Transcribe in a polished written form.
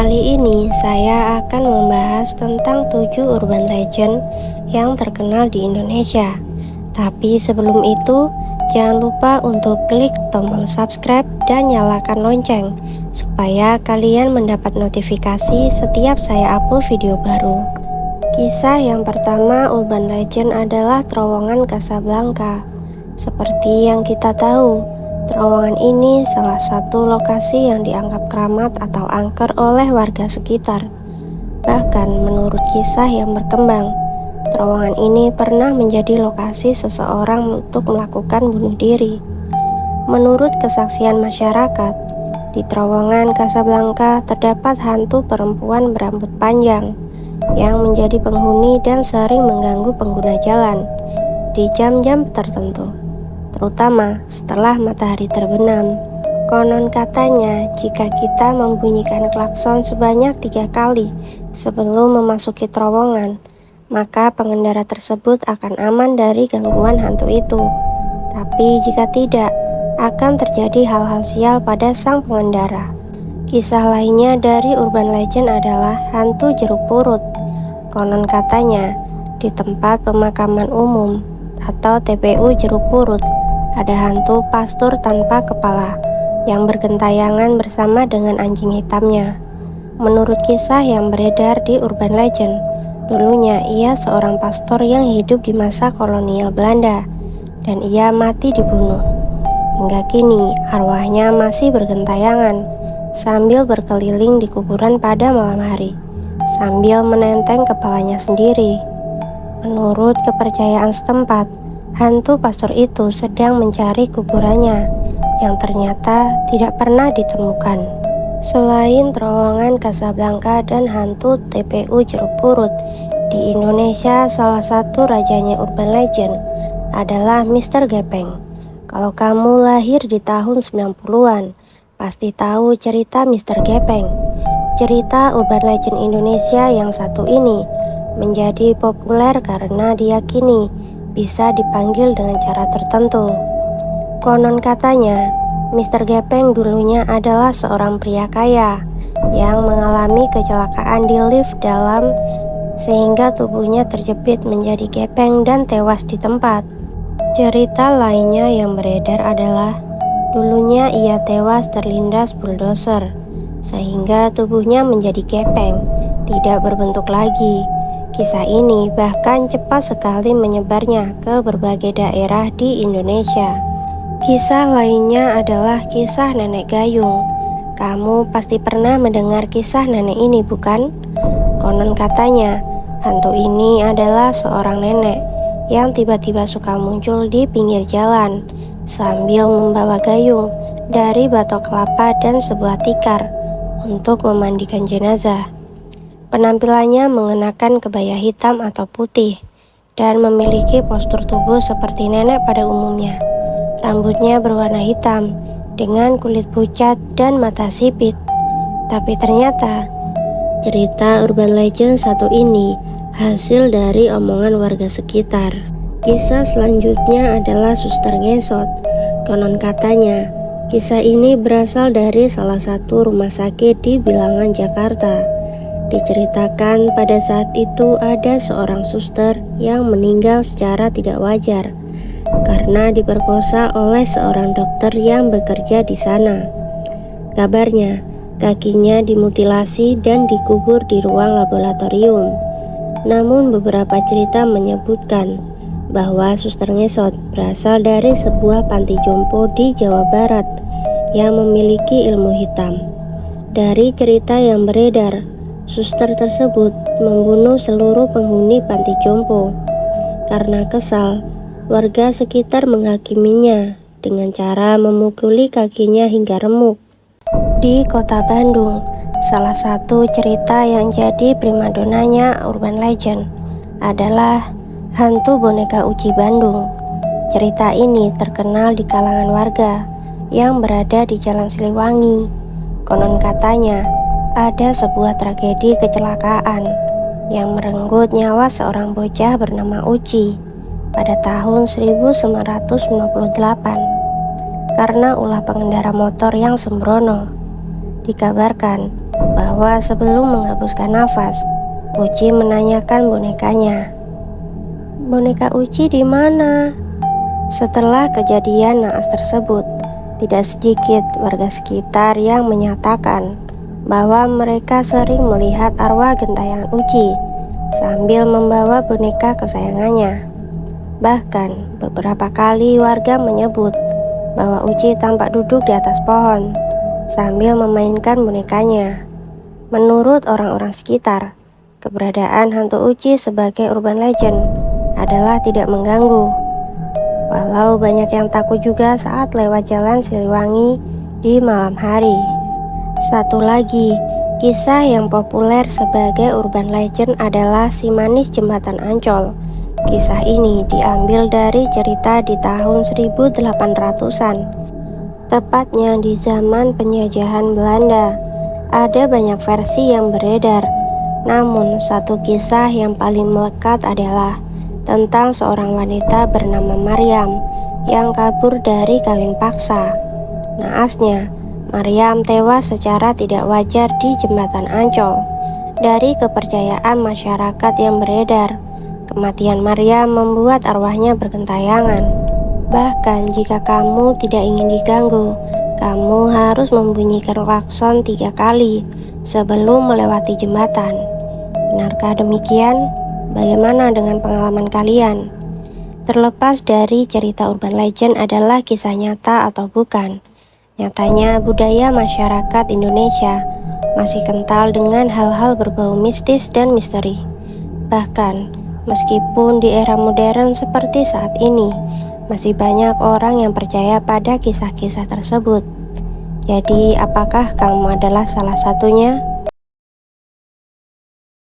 Kali ini saya akan membahas tentang 7 urban legend yang terkenal di Indonesia. Tapi sebelum itu, jangan lupa untuk klik tombol subscribe dan nyalakan lonceng supaya kalian mendapat notifikasi setiap saya upload video baru. Kisah yang pertama urban legend adalah terowongan Casablanca. Seperti yang kita tahu, terowongan ini salah satu lokasi yang dianggap keramat atau angker oleh warga sekitar. Bahkan menurut kisah yang berkembang, terowongan ini pernah menjadi lokasi seseorang untuk melakukan bunuh diri. Menurut kesaksian masyarakat, di terowongan Casablanca terdapat hantu perempuan berambut panjang yang menjadi penghuni dan sering mengganggu pengguna jalan di jam-jam tertentu, terutama setelah matahari terbenam. Konon katanya, jika kita membunyikan klakson sebanyak 3 kali sebelum memasuki terowongan, maka pengendara tersebut akan aman dari gangguan hantu itu. Tapi jika tidak, akan terjadi hal-hal sial pada sang pengendara. Kisah lainnya dari urban legend adalah hantu jeruk purut. Konon katanya, di tempat pemakaman umum atau TPU Jeruk Purut, ada hantu pastur tanpa kepala yang bergentayangan bersama dengan anjing hitamnya. Menurut kisah yang beredar di urban legend, dulunya ia seorang pastor yang hidup di masa kolonial Belanda dan ia mati dibunuh. Hingga kini arwahnya masih bergentayangan sambil berkeliling di kuburan pada malam hari sambil menenteng kepalanya sendiri. Menurut kepercayaan setempat, hantu pastor itu sedang mencari kuburannya yang ternyata tidak pernah ditemukan. Selain terowongan Casablanca dan hantu TPU Jeruk Purut, di Indonesia salah satu rajanya urban legend adalah Mr. Gepeng. Kalau kamu lahir di tahun 90-an, pasti tahu cerita Mr. Gepeng. Cerita urban legend Indonesia yang satu ini menjadi populer karena diyakini bisa dipanggil dengan cara tertentu. Konon katanya, Mr. Gepeng dulunya adalah seorang pria kaya yang mengalami kecelakaan di lift dalam sehingga tubuhnya terjepit menjadi gepeng dan tewas di tempat. Cerita lainnya yang beredar adalah dulunya ia tewas terlindas bulldozer sehingga tubuhnya menjadi gepeng, tidak berbentuk lagi. Kisah ini bahkan cepat sekali menyebarnya ke berbagai daerah di Indonesia. Kisah lainnya adalah kisah nenek gayung. Kamu pasti pernah mendengar kisah nenek ini, bukan? Konon katanya, hantu ini adalah seorang nenek yang tiba-tiba suka muncul di pinggir jalan sambil membawa gayung dari batok kelapa dan sebuah tikar untuk memandikan jenazah. Penampilannya mengenakan kebaya hitam atau putih dan memiliki postur tubuh seperti nenek pada umumnya. Rambutnya berwarna hitam dengan kulit pucat dan mata sipit. Tapi ternyata cerita urban legend satu ini hasil dari omongan warga sekitar. Kisah selanjutnya adalah Suster Ngesot. Konon katanya, kisah ini berasal dari salah satu rumah sakit di Bilangan, Jakarta. Diceritakan pada saat itu ada seorang suster yang meninggal secara tidak wajar karena diperkosa oleh seorang dokter yang bekerja di sana. Kabarnya, kakinya dimutilasi dan dikubur di ruang laboratorium. Namun beberapa cerita menyebutkan bahwa Suster Ngesot berasal dari sebuah panti jompo di Jawa Barat yang memiliki ilmu hitam. Dari cerita yang beredar, suster tersebut membunuh seluruh penghuni panti jompo. Karena kesal, warga sekitar menghakiminya dengan cara memukuli kakinya hingga remuk. Di kota Bandung, salah satu cerita yang jadi primadonanya urban legend adalah hantu boneka Uci Bandung. Cerita ini terkenal di kalangan warga yang berada di Jalan Siliwangi. Konon katanya, ada sebuah tragedi kecelakaan yang merenggut nyawa seorang bocah bernama Uci pada tahun 1958 karena ulah pengendara motor yang sembrono. Dikabarkan bahwa sebelum menghembuskan nafas, Uci menanyakan bonekanya, "Boneka Uci di mana?" Setelah kejadian naas tersebut, tidak sedikit warga sekitar yang menyatakan bahwa mereka sering melihat arwah gentayangan Uci sambil membawa boneka kesayangannya. Bahkan beberapa kali warga menyebut bahwa Uci tampak duduk di atas pohon sambil memainkan bonekanya. Menurut orang-orang sekitar, keberadaan hantu Uci sebagai urban legend adalah tidak mengganggu. Walau banyak yang takut juga saat lewat jalan Siliwangi di malam hari. Satu lagi, kisah yang populer sebagai urban legend adalah si manis jembatan Ancol. Kisah ini diambil dari cerita di tahun 1800-an, tepatnya di zaman penjajahan Belanda. Ada banyak versi yang beredar, namun satu kisah yang paling melekat adalah tentang seorang wanita bernama Maryam yang kabur dari kawin paksa. Naasnya, Maryam tewas secara tidak wajar di jembatan Ancol. Dari kepercayaan masyarakat yang beredar, kematian Maryam membuat arwahnya bergentayangan. Bahkan jika kamu tidak ingin diganggu, kamu harus membunyikan klakson 3 kali sebelum melewati jembatan. Benarkah demikian? Bagaimana dengan pengalaman kalian? Terlepas dari cerita urban legend adalah kisah nyata atau bukan, nyatanya budaya masyarakat Indonesia masih kental dengan hal-hal berbau mistis dan misteri. Bahkan, meskipun di era modern seperti saat ini, masih banyak orang yang percaya pada kisah-kisah tersebut. Jadi, apakah kamu adalah salah satunya?